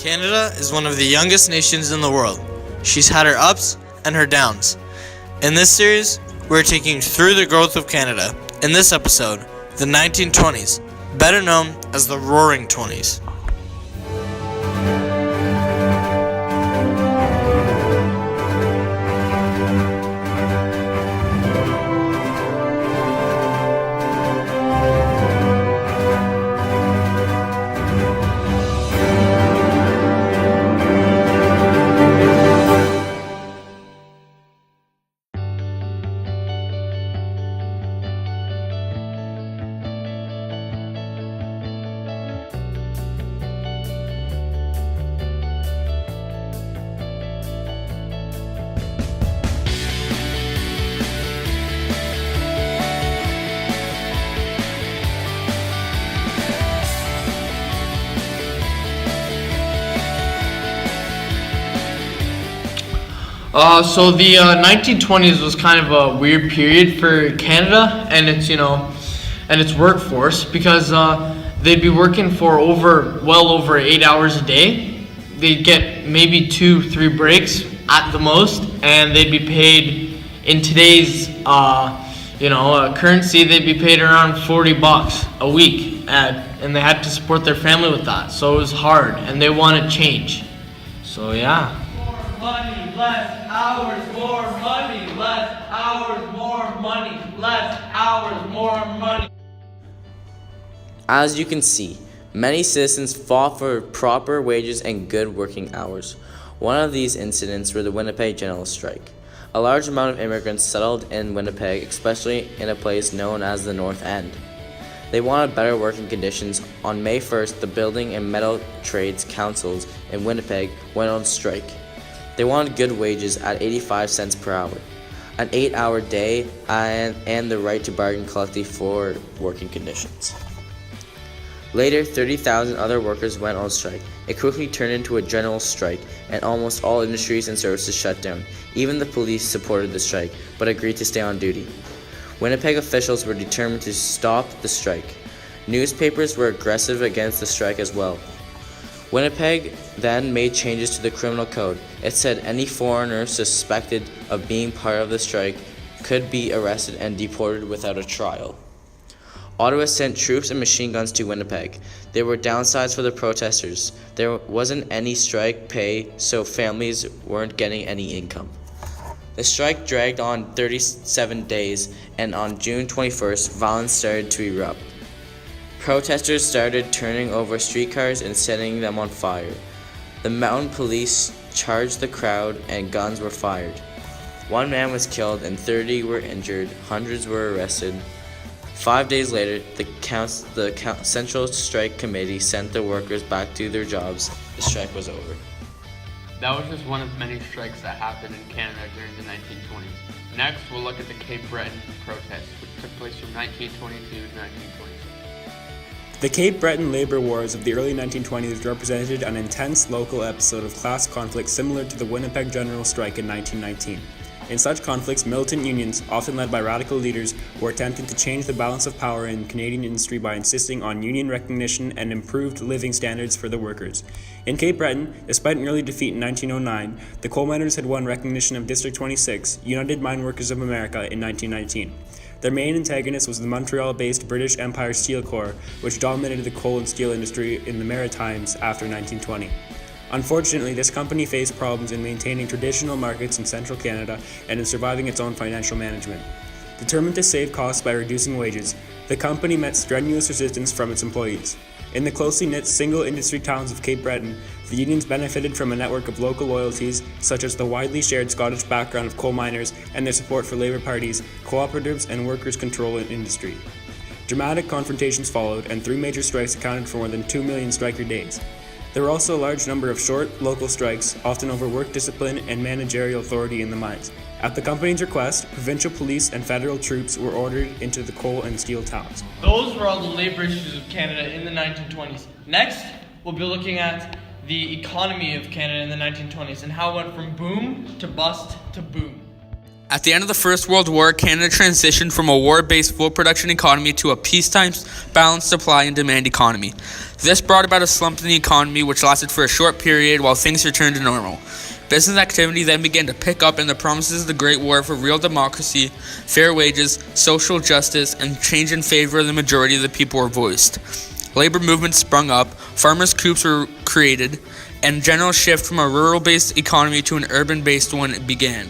Canada is one of the youngest nations in the world. She's had her ups and her downs. In this series, we're taking you through the growth of Canada. In this episode, the 1920s, better known as the Roaring Twenties. So the 1920s was kind of a weird period for Canada and its workforce because they'd be working for well over 8 hours a day. They'd get maybe 2-3 breaks at the most, and they'd be paid in today's currency. They'd be paid around $40 a week, and they had to support their family with that. So it was hard, and they wanted change. So yeah. Money, less hours, more money, less hours, more money, less hours, more money. As you can see, many citizens fought for proper wages and good working hours. One of these incidents were the Winnipeg General Strike. A large amount of immigrants settled in Winnipeg, especially in a place known as the North End. They wanted better working conditions. On May 1st, the Building and Metal Trades Councils in Winnipeg went on strike. They wanted good wages at 85 cents per hour, an 8-hour day, and the right to bargain collectively for working conditions. Later, 30,000 other workers went on strike. It quickly turned into a general strike, and almost all industries and services shut down. Even the police supported the strike, but agreed to stay on duty. Winnipeg officials were determined to stop the strike. Newspapers were aggressive against the strike as well. Winnipeg then made changes to the criminal code. It said any foreigner suspected of being part of the strike could be arrested and deported without a trial. Ottawa sent troops and machine guns to Winnipeg. There were downsides for the protesters. There wasn't any strike pay, so families weren't getting any income. The strike dragged on 37 days, and on June 21st, violence started to erupt. Protesters started turning over streetcars and setting them on fire. The mountain police charged the crowd and guns were fired. 1 man was killed and 30 were injured. Hundreds were arrested. 5 days later, the Central Strike Committee sent the workers back to their jobs. The strike was over. That was just one of many strikes that happened in Canada during the 1920s. Next, we'll look at the Cape Breton protests, which took place from 1922 to 1926. The Cape Breton labor wars of the early 1920s represented an intense local episode of class conflict similar to the Winnipeg General Strike in 1919. In such conflicts, militant unions, often led by radical leaders, were attempting to change the balance of power in Canadian industry by insisting on union recognition and improved living standards for the workers. In Cape Breton, despite an early defeat in 1909, the coal miners had won recognition of District 26, United Mine Workers of America, in 1919. Their main antagonist was the Montreal-based British Empire Steel Corps, which dominated the coal and steel industry in the Maritimes after 1920. Unfortunately, this company faced problems in maintaining traditional markets in central Canada and in surviving its own financial management. Determined to save costs by reducing wages, the company met strenuous resistance from its employees. In the closely knit single-industry towns of Cape Breton, the unions benefited from a network of local loyalties, such as the widely shared Scottish background of coal miners and their support for labour parties, cooperatives, and workers' control in industry. Dramatic confrontations followed, and 3 major strikes accounted for more than 2 million striker days. There were also a large number of short, local strikes, often over work discipline and managerial authority in the mines. At the company's request, provincial police and federal troops were ordered into the coal and steel towns. Those were all the labor issues of Canada in the 1920s. Next, we'll be looking at the economy of Canada in the 1920s and how it went from boom to bust to boom. At the end of the First World War, Canada transitioned from a war-based full production economy to a peacetime balanced supply and demand economy. This brought about a slump in the economy which lasted for a short period while things returned to normal. Business activity then began to pick up, and the promises of the Great War for real democracy, fair wages, social justice, and change in favor of the majority of the people were voiced. Labor movements sprung up, farmers' coups were created, and a general shift from a rural-based economy to an urban-based one began.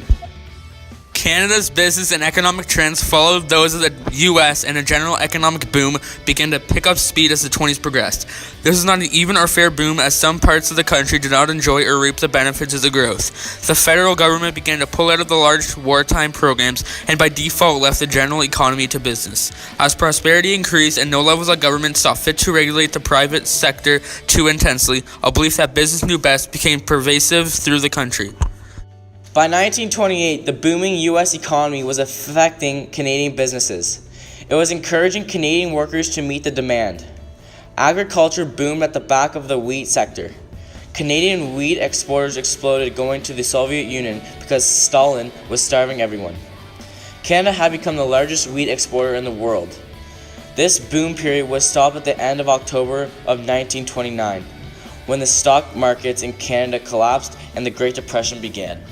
Canada's business and economic trends followed those of the U.S., and a general economic boom began to pick up speed as the 20s progressed. This was not an even or fair boom, as some parts of the country did not enjoy or reap the benefits of the growth. The federal government began to pull out of the large wartime programs and by default left the general economy to business. As prosperity increased and no levels of government saw fit to regulate the private sector too intensely, a belief that business knew best became pervasive through the country. By 1928, the booming U.S. economy was affecting Canadian businesses. It was encouraging Canadian workers to meet the demand. Agriculture boomed at the back of the wheat sector. Canadian wheat exporters exploded, going to the Soviet Union because Stalin was starving everyone. Canada had become the largest wheat exporter in the world. This boom period was stopped at the end of October of 1929, when the stock markets in Canada collapsed and the Great Depression began.